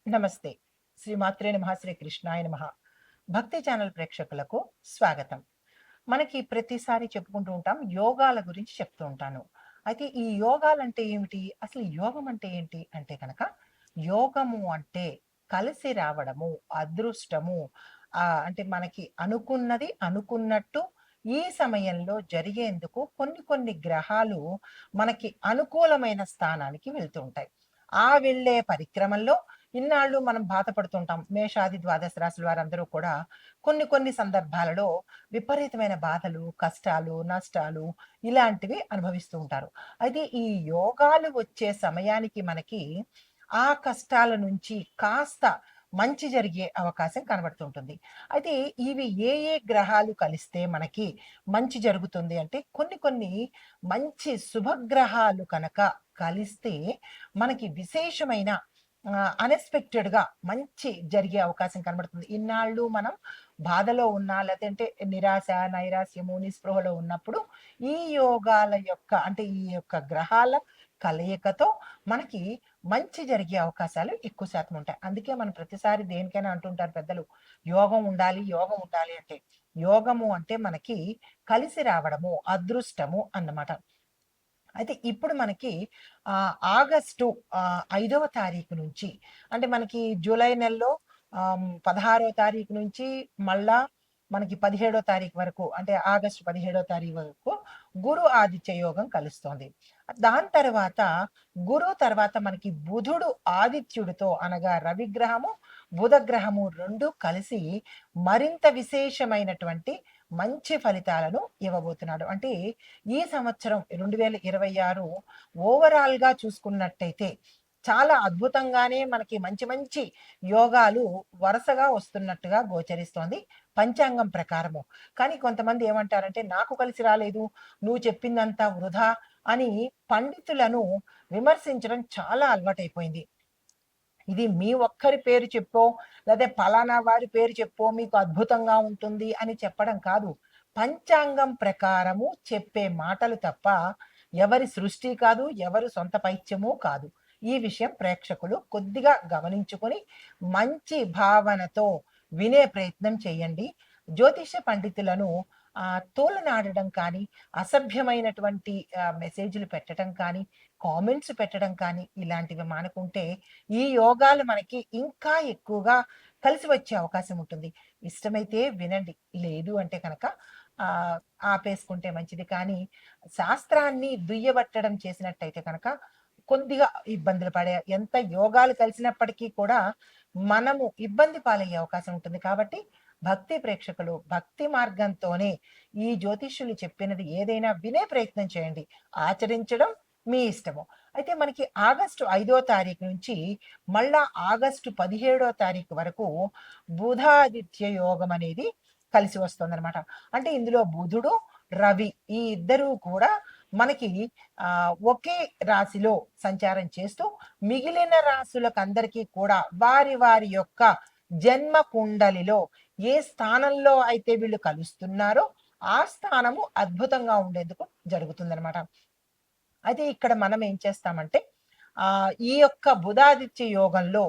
నమస్తే. శ్రీమాత్రే నమః, శ్రీ కృష్ణాయ నమః. భక్తి ఛానల్ ప్రేక్షకులకు స్వాగతం. మనకి ప్రతిసారి చెప్పుకుంటూ ఉంటాం, యోగాల గురించి చెప్తూ ఉంటాను. అయితే ఈ యోగాలంటే ఏమిటి? అసలు యోగం అంటే ఏంటి? అంటే గనక యోగము అంటే కలిసి రావడము, అదృష్టము. అంటే మనకి అనుకున్నది అనుకున్నట్టు ఈ సమయంలో జరిగేందుకు కొన్ని కొన్ని గ్రహాలు మనకి అనుకూలమైన స్థానానికి వెళ్తూ ఉంటాయి. ఆ వెళ్ళే పరిక్రమలో ఇన్నాళ్ళు మనం బాధపడుతుంటాం. మేషాది ద్వాదశ రాశుల వారందరూ కూడా కొన్ని కొన్ని సందర్భాలలో విపరీతమైన బాధలు, కష్టాలు, నష్టాలు ఇలాంటివి అనుభవిస్తూ ఉంటారు. అయితే ఈ యోగాలు వచ్చే సమయానికి మనకి ఆ కష్టాల నుంచి కాస్త మంచి జరిగే అవకాశం కనబడుతుంటుంది. అయితే ఇవి ఏ ఏ గ్రహాలు కలిస్తే మనకి మంచి జరుగుతుంది అంటే కొన్ని కొన్ని మంచి శుభగ్రహాలు కనుక కలిస్తే మనకి విశేషమైన అన్‌ఎక్స్‌పెక్టెడ్‌గా మంచి జరిగే అవకాశం కనబడుతుంది. ఇన్నాళ్ళు మనం బాధలో ఉన్నా లేదంటే నిరాశ, నైరాశ్యము, నిస్పృహలో ఉన్నప్పుడు ఈ యోగాల యొక్క అంటే ఈ యొక్క గ్రహాల కలయికతో మనకి మంచి జరిగే అవకాశాలు ఎక్కువ శాతం ఉంటాయి. అందుకే మనం ప్రతిసారి దేనికైనా అంటుంటారు పెద్దలు, యోగం ఉండాలి, యోగం ఉండాలి అంటే. యోగము అంటే మనకి కలిసి రావడము, అదృష్టము అన్నమాట. అయితే ఇప్పుడు మనకి ఆగస్టు 5వ తారీఖు నుంచి అంటే మనకి జూలై నెలలో 16వ తారీఖు నుంచి మళ్ళా మనకి 17వ తారీఖు వరకు అంటే ఆగస్టు 17వ తారీఖు వరకు గురు ఆదిత్య యోగం కలుస్తోంది. దాని తర్వాత గురువు తర్వాత మనకి బుధుడు ఆదిత్యుడితో అనగా రవిగ్రహము, బుధగ్రహము 2 కలిసి మరింత విశేషమైనటువంటి మంచి ఫలితాలను ఇవ్వబోతున్నాడు. అంటే ఈ సంవత్సరం 2026 ఓవరాల్‌గా చూసుకున్నట్టయితే చాలా అద్భుతంగానే మనకి మంచి మంచి యోగాలు వరుసగా వస్తున్నట్టుగా గోచరిస్తోంది పంచాంగం ప్రకారము. కానీ కొంతమంది ఏమంటారంటే, "నాకు కలిసి రాలేదు. నువ్వు చెప్పిందంతా వృధా" అని పండితులను విమర్శించడం చాలా అలవాటైపోయింది. ఇది మీ ఒక్కరి పేరు చెప్పో, లేదా పలానా వారి పేరు చెప్పో మీకు అద్భుతంగా ఉంటుంది అని చెప్పడం కాదు. పంచాంగం ప్రకారము చెప్పే మాటలు తప్ప ఎవరి సృష్టి కాదు, ఎవరి సొంత పైత్యము కాదు. ఈ విషయం ప్రేక్షకులు కొద్దిగా గమనించుకొని మంచి భావనతో వినే ప్రయత్నం చేయండి. జ్యోతిష పండితులను తోలనాడడం కానీ, అసభ్యమైనటువంటి మెసేజ్‌లు పెట్టడం కానీ, కామెంట్స్ పెట్టడం కానీ ఇలాంటివి మానుకుంటే ఈ యోగాలు మనకి ఇంకా ఎక్కువగా కలిసి వచ్చే అవకాశం ఉంటుంది. ఇష్టమైతే వినండి. లేదు అంటే కనుక ఆపేసుకుంటే మంచిది. కానీ శాస్త్రాన్ని దుయ్యబట్టడం చేసినట్టయితే కనుక కొద్దిగా ఇబ్బందులు పడే ఎంత యోగాలు కలిసినప్పటికీ కూడా మనము ఇబ్బంది పాలయ్యే అవకాశం ఉంటుంది. కాబట్టి భక్తి ప్రేక్షకులు భక్తి మార్గంతోనే ఈ జ్యోతిష్యులు చెప్పినది ఏదైనా వినే ప్రయత్నం చేయండి. ఆచరించడం మీ ఇష్టము. అయితే మనకి ఆగస్టు 5వ తారీఖు నుంచి మళ్ళా ఆగస్టు 17వ తారీఖు వరకు బుధాదిత్య యోగం అనేది కలిసి వస్తుందనమాట. అంటే ఇందులో బుధుడు, రవి ఈ ఇద్దరూ కూడా మనకి ఒకే రాశిలో సంచారం చేస్తూ మిగిలిన రాశులకందరికీ కూడా వారి వారి యొక్క జన్మ కుండలిలో ఏ స్థానంలో అయితే వీళ్ళు కలుస్తున్నారో ఆ స్థానము అద్భుతంగా ఉండేందుకు జరుగుతుందనమాట. అయితే ఇక్కడ మనం ఏం చేస్తామంటే ఈ యొక్క బుధాదిత్య యోగంలో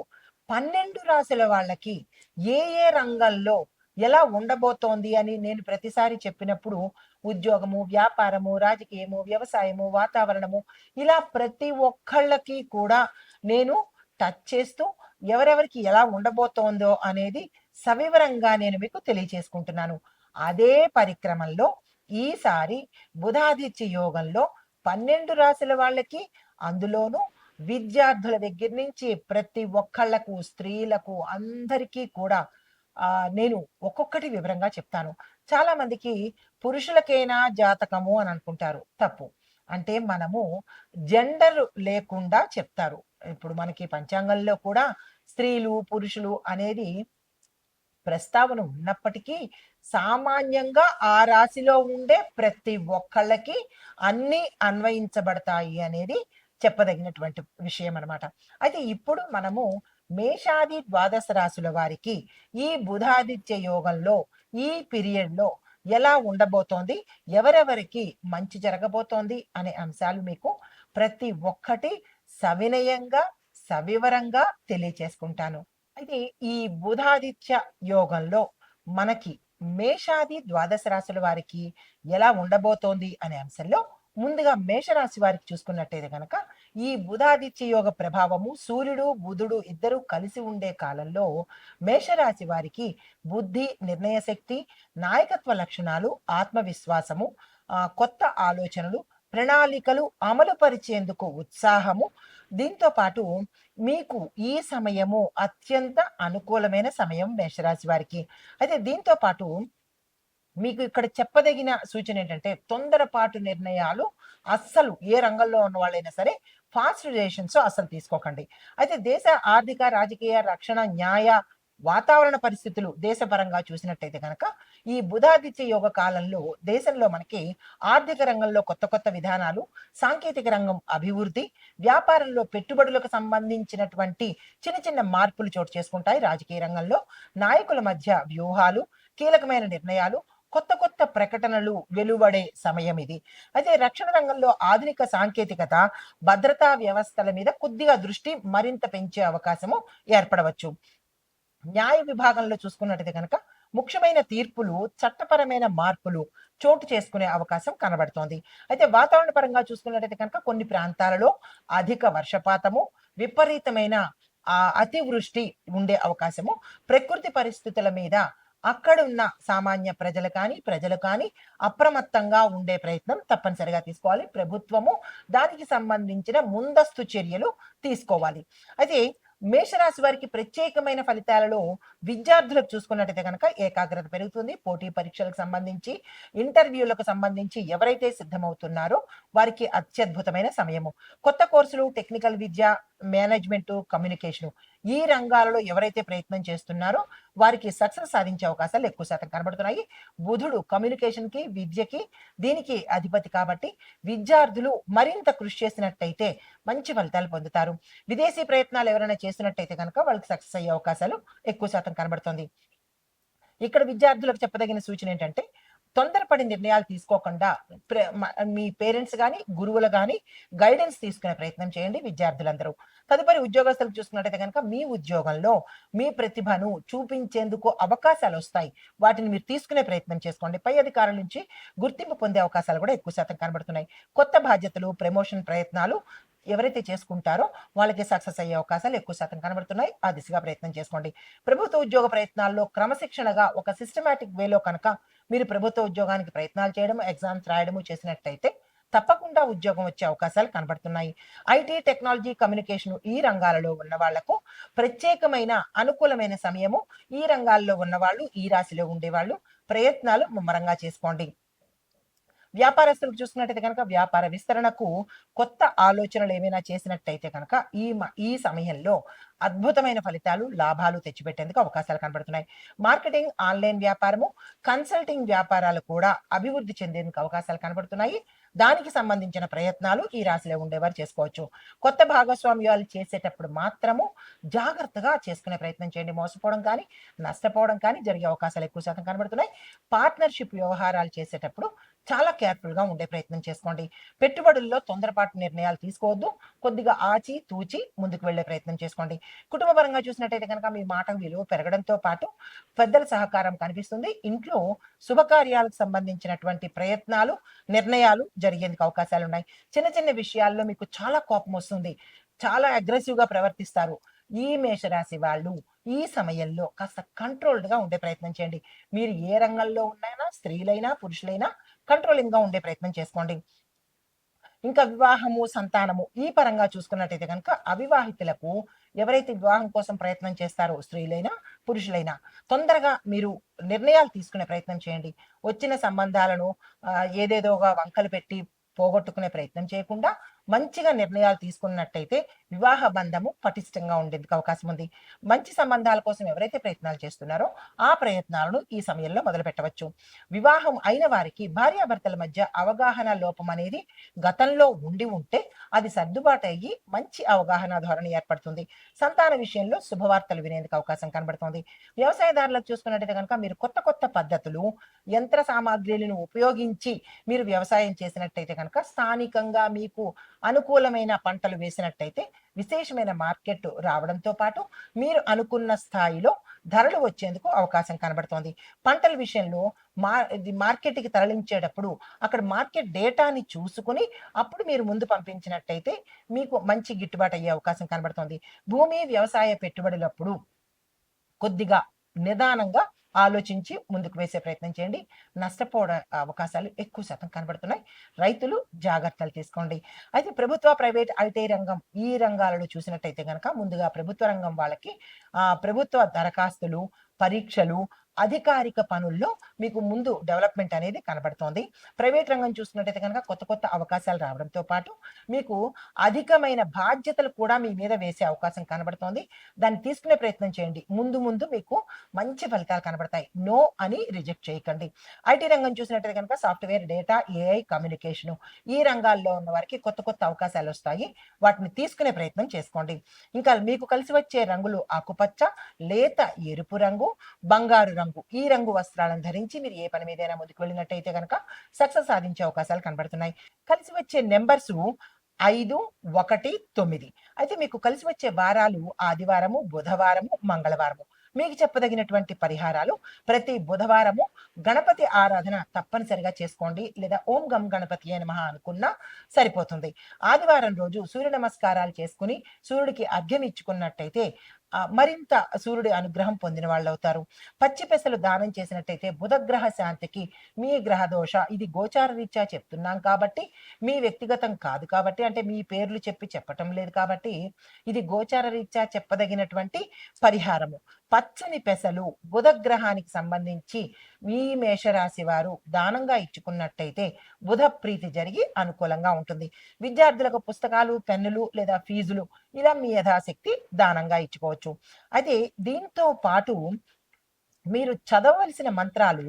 12 రాశుల వాళ్ళకి ఏ ఏ రంగంలో ఎలా ఉండబోతోంది అని నేను ప్రతిసారి చెప్పినప్పుడు ఉద్యోగము, వ్యాపారము, రాజకీయము, వ్యవసాయము, వాతావరణము ఇలా ప్రతి ఒక్కళ్ళకి కూడా నేను టచ్ చేస్తూ ఎవరెవరికి ఎలా ఉండబోతోందో అనేది సవివరంగా నేను మీకు తెలియచేసుకుంటున్నాను. అదే పరిక్రమంలో ఈసారి బుధాదిత్య యోగంలో 12 రాశుల వాళ్ళకి అందులోనూ విద్యార్థుల దగ్గర నుంచి ప్రతి ఒక్కళ్ళకు, స్త్రీలకు అందరికీ కూడా నేను ఒక్కొక్కటి వివరంగా చెప్తాను. చాలా మందికి పురుషులకేనా జాతకము అని అనుకుంటారు. తప్పు. అంటే మనము జెండర్ లేకుండా చెప్తారు. ఇప్పుడు మనకి పంచాంగంలో కూడా స్త్రీలు, పురుషులు అనేది ప్రస్తావన ఉన్నప్పటికీ సామాన్యంగా ఆ రాశిలో ఉండే ప్రతి ఒక్కళ్ళకి అన్నీ అన్వయించబడతాయి అనేది చెప్పదగినటువంటి విషయం అనమాట. అయితే ఇప్పుడు మనము మేషాది ద్వాదశ రాశుల వారికి ఈ బుధాదిత్య యోగంలో ఈ పీరియడ్‌లో ఎలా ఉండబోతోంది? ఎవరెవరికి మంచి జరగబోతోంది? అనే అంశాలు మీకు ప్రతి ఒక్కటి సవినయంగా, సవివరంగా తెలియచేసుకుంటాను. అయితే ఈ బుధాదిత్య యోగంలో మనకి మేషాది ద్వాదశ రాశుల వారికి ఎలా ఉండబోతోంది అనే అంశంలో ముందుగా మేషరాశి వారికి చూసుకున్నట్టయితే గనక ఈ బుధాదిత్య యోగ ప్రభావము సూర్యుడు బుధుడు ఇద్దరు కలిసి ఉండే కాలంలో మేషరాశి వారికి బుద్ధి, నిర్ణయ శక్తి, నాయకత్వ లక్షణాలు, ఆత్మవిశ్వాసము, కొత్త ఆలోచనలు, ప్రణాళికలు అమలు పరిచేందుకు ఉత్సాహము, దీంతో పాటు మీకు ఈ సమయము అత్యంత అనుకూలమైన సమయం మేషరాశి వారికి. అయితే దీంతో పాటు మీకు ఇక్కడ చెప్పదగిన సూచన ఏంటంటే తొందరపాటు నిర్ణయాలు అస్సలు ఏ రంగంలో ఉన్న వాళ్ళైనా సరే ఫాస్ట్ డెసిషన్స్ అస్సలు తీసుకోకండి. అయితే దేశ ఆర్థిక, రాజకీయ, రక్షణ, న్యాయ, వాతావరణ పరిస్థితులు దేశపరంగా చూసినట్టయితే కనుక ఈ బుధాదిత్య యోగ కాలంలో దేశంలో మనకి ఆర్థిక రంగంలో కొత్త కొత్త విధానాలు, సాంకేతిక రంగం అభివృద్ధి, వ్యాపారంలో పెట్టుబడులకు సంబంధించినటువంటి చిన్న చిన్న మార్పులు చోటు చేసుకుంటాయి. రాజకీయ రంగంలో నాయకుల మధ్య వ్యూహాలు, కీలకమైన నిర్ణయాలు, కొత్త కొత్త ప్రకటనలు వెలువడే సమయం ఇది. అయితే రక్షణ రంగంలో ఆధునిక సాంకేతికత, భద్రతా వ్యవస్థల మీద కొద్దిగా దృష్టి మరింత పెంచే అవకాశము ఏర్పడవచ్చు. న్యాయ విభాగంలో చూసుకున్నట్టయితే కనుక ముఖ్యమైన తీర్పులు, చట్టపరమైన మార్పులు చోటు చేసుకునే అవకాశం కనబడుతోంది. అయితే వాతావరణ పరంగా చూసుకున్నట్టయితే కనుక కొన్ని ప్రాంతాలలో అధిక వర్షపాతము, విపరీతమైన అతివృష్టి ఉండే అవకాశము, ప్రకృతి పరిస్థితుల మీద అక్కడున్న సామాన్య ప్రజలు కానీ అప్రమత్తంగా ఉండే ప్రయత్నం తప్పనిసరిగా తీసుకోవాలి. ప్రభుత్వము దానికి సంబంధించిన ముందస్తు చర్యలు తీసుకోవాలి. అయితే మేషరాశి వారికి ప్రత్యేకమైన ఫలితాలలో విద్యార్థులకు చూసుకున్నట్టయితే కనుక ఏకాగ్రత పెరుగుతుంది. పోటీ పరీక్షలకు సంబంధించి, ఇంటర్వ్యూలకు సంబంధించి ఎవరైతే సిద్ధమవుతున్నారో వారికి అత్యద్భుతమైన సమయము. కొత్త కోర్సులు, టెక్నికల్ విద్య, మేనేజ్మెంట్, కమ్యూనికేషన్ ఈ రంగాలలో ఎవరైతే ప్రయత్నం చేస్తున్నారో వారికి సక్సెస్ సాధించే అవకాశాలు ఎక్కువ శాతం కనబడుతున్నాయి. బుధుడు కమ్యూనికేషన్ కి, విద్యకి దీనికి అధిపతి కాబట్టి విద్యార్థులు మరింత కృషి చేసినట్టయితే మంచి ఫలితాలు పొందుతారు. విదేశీ ప్రయత్నాలు ఎవరైనా చేసినట్టయితే కనుక వాళ్ళకి సక్సెస్ అయ్యే అవకాశాలు ఎక్కువ శాతం కనబడుతుంది. ఇక్కడ విద్యార్థులకు చెప్పదగిన సూచన ఏంటంటే తొందరపడి నిర్ణయాలు తీసుకోకుండా మీ పేరెంట్స్ కానీ, గురువులు కానీ గైడెన్స్ తీసుకునే ప్రయత్నం చేయండి విద్యార్థులందరూ. తదుపరి ఉద్యోగస్తులకు చూసుకున్నట్టయితే కనుక మీ ఉద్యోగంలో మీ ప్రతిభను చూపించేందుకు అవకాశాలు వస్తాయి. వాటిని మీరు తీసుకునే ప్రయత్నం చేసుకోండి. పై అధికారుల నుంచి గుర్తింపు పొందే అవకాశాలు కూడా ఎక్కువ శాతం కనబడుతున్నాయి. కొత్త బాధ్యతలు, ప్రమోషన్ ప్రయత్నాలు ఎవరైతే చేసుకుంటారో వాళ్ళకి సక్సెస్ అయ్యే అవకాశాలు ఎక్కువ శాతం కనబడుతున్నాయి. ఆ దిశగా ప్రయత్నం చేసుకోండి. ప్రభుత్వ ఉద్యోగ ప్రయత్నాల్లో క్రమశిక్షణగా ఒక సిస్టమాటిక్ వేలో కనుక మీరు ప్రభుత్వ ఉద్యోగానికి ప్రయత్నాలు చేయడం, ఎగ్జామ్స్ రాయడము చేసినట్టయితే తప్పకుండా ఉద్యోగం వచ్చే అవకాశాలు కనబడుతున్నాయి. ఐటీ, టెక్నాలజీ, కమ్యూనికేషన్ ఈ రంగాలలో ఉన్న వాళ్లకు ప్రత్యేకమైన అనుకూలమైన సమయము. ఈ రంగాల్లో ఉన్నవాళ్ళు, ఈ రాశిలో ఉండేవాళ్ళు ప్రయత్నాలు ముమ్మరంగా చేసుకోండి. వ్యాపారస్తులకు చూసుకున్నట్టయితే కనుక వ్యాపార విస్తరణకు కొత్త ఆలోచనలు ఏమైనా చేసినట్టయితే కనుక ఈ సమయంలో అద్భుతమైన ఫలితాలు, లాభాలు తెచ్చిపెట్టేందుకు అవకాశాలు కనబడుతున్నాయి. మార్కెటింగ్, ఆన్లైన్ వ్యాపారము, కన్సల్టింగ్ వ్యాపారాలు కూడా అభివృద్ధి చెందేందుకు అవకాశాలు కనబడుతున్నాయి. దానికి సంబంధించిన ప్రయత్నాలు ఈ రాశిలో ఉండేవారు చేసుకోవచ్చు. కొత్త భాగస్వామ్యాలు చేసేటప్పుడు మాత్రము జాగ్రత్తగా చేసుకునే ప్రయత్నం చేయండి. మోసపోవడం కానీ, నష్టపోవడం కానీ జరిగే అవకాశాలు ఎక్కువ శాతం కనబడుతున్నాయి. పార్ట్నర్షిప్ వ్యవహారాలు చేసేటప్పుడు చాలా కేర్ఫుల్ గా ఉండే ప్రయత్నం చేసుకోండి. పెట్టుబడుల్లో తొందరపాటు నిర్ణయాలు తీసుకోవద్దు. కొద్దిగా ఆచి తూచి ముందుకు వెళ్లే ప్రయత్నం చేసుకోండి. కుటుంబ పరంగా చూసినట్టయితే కనుక మీ మాటకు విలువ పెరగడంతో పాటు పెద్దల సహకారం కనిపిస్తుంది. ఇంట్లో శుభకార్యాలకు సంబంధించినటువంటి ప్రయత్నాలు, నిర్ణయాలు జరిగేందుకు అవకాశాలు ఉన్నాయి. చిన్న చిన్న విషయాల్లో మీకు చాలా కోపం వస్తుంది, చాలా అగ్రెసివ్ గా ప్రవర్తిస్తారు. ఈ మేషరాశి వాళ్ళు ఈ సమయంలో కాస్త కంట్రోల్డ్ గా ఉండే ప్రయత్నం చేయండి. మీరు ఏ రంగంలో ఉన్నాయినా, స్త్రీలైనా పురుషులైనా కంట్రోలింగ్ గా ఉండే ప్రయత్నం చేసుకోండి. ఇంకా వివాహము, సంతానము ఈ పరంగా చూసుకున్నట్టయితే కనుక అవివాహితులకు ఎవరైతే వివాహం కోసం ప్రయత్నం చేస్తారో స్త్రీలైనా పురుషులైనా తొందరగా మీరు నిర్ణయాలు తీసుకునే ప్రయత్నం చేయండి. వచ్చిన సంబంధాలను ఏదేదోగా వంకలు పెట్టి పోగొట్టుకునే ప్రయత్నం చేయకుండా మంచిగా నిర్ణయాలు తీసుకున్నట్టయితే వివాహ బంధము పటిష్టంగా ఉండేందుకు అవకాశం ఉంది. మంచి సంబంధాల కోసం ఎవరైతే ప్రయత్నాలు చేస్తున్నారో ఆ ప్రయత్నాలను ఈ సమయంలో మొదలు పెట్టవచ్చు. వివాహం అయిన వారికి భార్యాభర్తల మధ్య అవగాహన లోపం అనేది గతంలో ఉంటే అది సర్దుబాటు అయ్యి మంచి అవగాహన ధోరణి ఏర్పడుతుంది. సంతాన విషయంలో శుభవార్తలు వినేందుకు అవకాశం కనబడుతుంది. వ్యవసాయదారులకు చూసుకున్నట్టయితే కనుక మీరు కొత్త కొత్త పద్ధతులు, యంత్ర సామాగ్రిలను ఉపయోగించి మీరు వ్యవసాయం చేసినట్టయితే కనుక స్థానికంగా మీకు అనుకూలమైన పంటలు వేసినట్టయితే విశేషమైన మార్కెట్ రావడంతో పాటు మీరు అనుకున్న స్థాయిలో ధరలు వచ్చేందుకు అవకాశం కనబడుతోంది. పంటల విషయంలో ఇది మార్కెట్‌కి తరలించేటప్పుడు అక్కడ మార్కెట్ డేటాని చూసుకొని అప్పుడు మీరు ముందు పంపించినట్టయితే మీకు మంచి గిట్టుబాటు అయ్యే అవకాశం కనబడుతోంది. భూమి, వ్యవసాయ పెట్టుబడులప్పుడు కొద్దిగా నిదానంగా ఆలోచించి ముందుకు వేసే ప్రయత్నం చేయండి. నష్టపోవడం అవకాశాలు ఎక్కువ శాతం కనబడుతున్నాయి. రైతులు జాగ్రత్తలు తీసుకోండి. అయితే ప్రభుత్వ, ప్రైవేట్, ఐటీ రంగం ఈ రంగాలలో చూసినట్టయితే గనక ముందుగా ప్రభుత్వ రంగం వాళ్ళకి ప్రభుత్వ దరఖాస్తులు, పరీక్షలు, అధికారిక పనుల్లో మీకు ముందు డెవలప్‌మెంట్ అనేది కనబడుతోంది. ప్రైవేట్ రంగం చూసుకున్నట్టయితే గనక కొత్త కొత్త అవకాశాలు రావడంతో పాటు మీకు అధికమైన బాధ్యతలు కూడా మీ మీద వేసే అవకాశం కనబడుతోంది. దాన్ని తీసుకునే ప్రయత్నం చేయండి. ముందు ముందు మీకు మంచి ఫలితాలు కనబడతాయి. నో అని రిజెక్ట్ చేయకండి. ఐటీ రంగం చూసినట్టయితే గనక సాఫ్ట్‌వేర్, డేటా, ఏఐ, కమ్యూనికేషను ఈ రంగాల్లో ఉన్న వారికి కొత్త కొత్త అవకాశాలొస్తాయి. వాటిని తీసుకునే ప్రయత్నం చేసుకోండి. ఇంకా మీకు కలిసి వచ్చే రంగులు ఆకుపచ్చ, లేత ఎరుపు రంగు, బంగారు రంగు. ఈ రంగు వస్త్రాలను ధరించి మీరు ఏ పని మీదైనా ముందుకు వెళ్ళినట్టయితే గనక సక్సెస్ సాధించే అవకాశాలు కనబడుతున్నాయి. కలిసి వచ్చే నంబర్సు 5, 1, 9. అయితే మీకు కలిసి వచ్చే వారాలు ఆదివారము, బుధవారము, మంగళవారము. మీకు చెప్పదగినటువంటి పరిహారాలు ప్రతి బుధవారము గణపతి ఆరాధన తప్పనిసరిగా చేసుకోండి. లేదా ఓం గం గణపతియే నమః అనుకున్నా సరిపోతుంది. ఆదివారం రోజు సూర్య నమస్కారాలు చేసుకొని సూర్యుడికి అర్ఘ్యం ఇచ్చుకున్నట్టయితే మరింత సూర్యుడి అనుగ్రహం పొందిన వాళ్ళవుతారు. పచ్చి పెసలు దానం చేసినట్టయితే బుధగ్రహ శాంతికి మీ గ్రహ దోష ఇది గోచార రీత్యా చెప్తున్నాం కాబట్టి, మీ వ్యక్తిగతం కాదు కాబట్టి, అంటే మీ పేర్లు చెప్పటం లేదు కాబట్టి, ఇది గోచార రీత్యా చెప్పదగినటువంటి పరిహారము. పచ్చని పెసలు బుధగ్రహానికి సంబంధించి మీ మేషరాశి వారు దానంగా ఇచ్చుకున్నట్టయితే బుధ ప్రీతి జరిగి అనుకూలంగా ఉంటుంది. విద్యార్థులకు పుస్తకాలు, పెన్నులు లేదా ఫీజులు ఇలా మీ యథాశక్తి దానంగా ఇచ్చుకోవచ్చు. అయితే దీంతో పాటు మీరు చదవవలసిన మంత్రాలు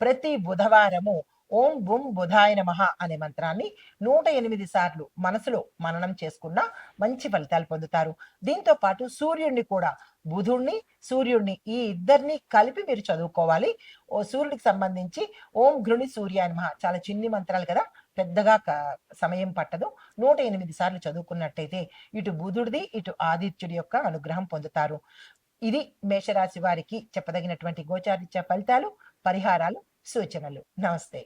ప్రతి బుధవారము ఓం బుం బుధాయ నమః అనే మంత్రాన్ని 108 సార్లు మనసులో మననం చేసుకున్న మంచి ఫలితాలు పొందుతారు. దీంతో పాటు సూర్యుడిని కూడా బుధుడిని, సూర్యుడిని ఈ ఇద్దరిని కలిపి మీరు చదువుకోవాలి. సూర్యుడికి సంబంధించి ఓం ఘృణి సూర్యాయ నమః చాలా చిన్ని మంత్రాలు కదా, పెద్దగా సమయం పట్టదు. 108 సార్లు చదువుకున్నట్టయితే ఇటు బుధుడిది, ఇటు ఆదిత్యుడి యొక్క అనుగ్రహం పొందుతారు. ఇది మేషరాశి వారికి చెప్పదగినటువంటి గోచారిత్య ఫలితాలు, పరిహారాలు, సూచనలు. నమస్తే.